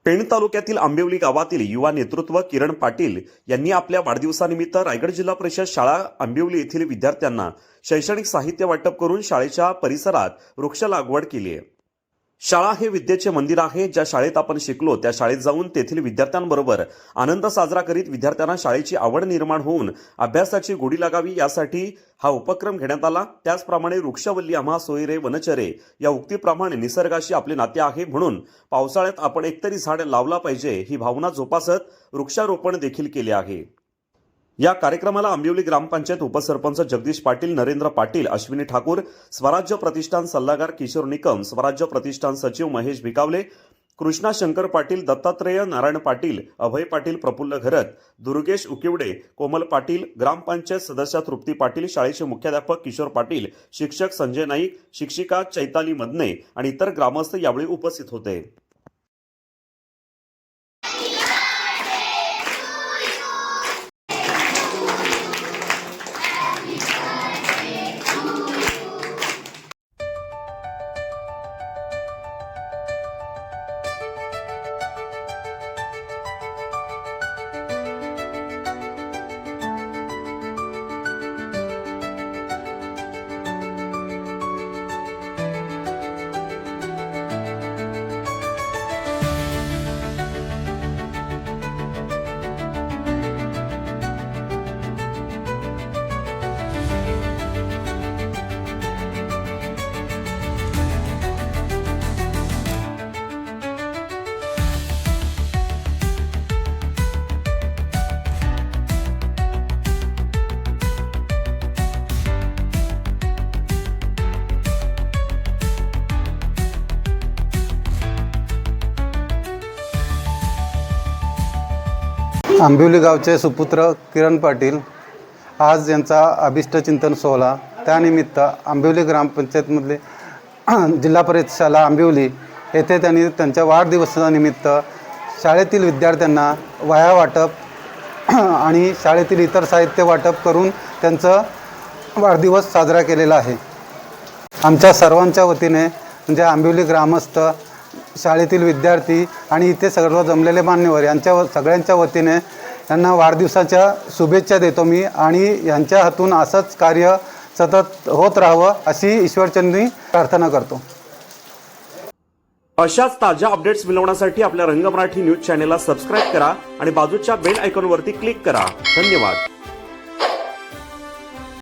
पेण तालुक्यातील आंबिवली गावातील युवा नेतृत्व किरण पाटील यांनी आपल्या वाढदिवसानिमित्त रायगड जिल्हा परिषद शाळा आंबिवली येथील विद्यार्थ्यांना शैक्षणिक साहित्य वाटप करून शाळेच्या परिसरात वृक्ष लागवड केली आहे। शाळा हे विद्येचे मंदिर आहे। ज्या शाळेत आपण शिकलो त्या शाळेत जाऊन तेथील विद्यार्थ्यांबरोबर आनंद साजरा करीत विद्यार्थ्यांना शाळेची आवड निर्माण होऊन अभ्यासाची गोडी लागावी यासाठी हा उपक्रम घेण्यात आला। त्याचप्रमाणे वृक्षवल्ली आम्हा सोयरे वनचरे या उक्तीप्रमाणे निसर्गाशी आपले नाते आहे, म्हणून पावसाळ्यात आपण एकतरी झाड लावला पाहिजे ही भावना जोपासत वृक्षारोपण देखील केले आहे। या कार्यक्रमाला आंबिवली ग्रामपंचायत उपसरपंच जगदीश पाटील, नरेंद्र पाटील, अश्विनी ठाकूर, स्वराज्य प्रतिष्ठान सल्लागार किशोर निकम, स्वराज्य प्रतिष्ठान सचिव महेश भिकावले, कृष्णा शंकर पाटील, दत्तात्रेय नारायण पाटील, अभय पाटील, प्रफुल्ल घरत, दुर्गेश उकिवडे, कोमल पाटील, ग्रामपंचायत सदस्य तृप्ती पाटील, शाळेचे मुख्याध्यापक किशोर पाटील, शिक्षक संजय नाईक, शिक्षिका चैताली मदने आणि इतर ग्रामस्थ यावेळी उपस्थित होते। आंबिवली गावचे सुपुत्र किरण पाटील आज यांचा अभिष्ट चिंतन सोहळा, त्यानिमित्त आंबिवली ग्रामपंचायतमधले जिल्हा परिषद शाळा आंबिवली येथे त्यांनी त्यांच्या वाढदिवसानिमित्त शाळेतील विद्यार्थ्यांना वह्या वाटप आणि शाळेतील इतर साहित्य वाटप करून त्यांचा वाढदिवस साजरा केलेला आहे। आमच्या सर्वांच्या वतीने म्हणजे आंबिवली ग्रामस्थ, शाळेतील विद्यार्थी आणि इथे सर्व जमलेले मान्यवर यांच्या सगळ्यांच्या वतीने यांना वाढदिवसाच्या शुभेच्छा देतो मी आणि यांच्या हातून असंच कार्य सतत होत राहावं अशी ईश्वरचरणी प्रार्थना करतो। अशाच ताज्या अपडेट्स मिळवण्यासाठी आपल्या रंग मराठी न्यूज चॅनेलला सबस्क्राइब करा आणि बाजूच्या बेल आयकॉनवरती क्लिक करा। धन्यवाद।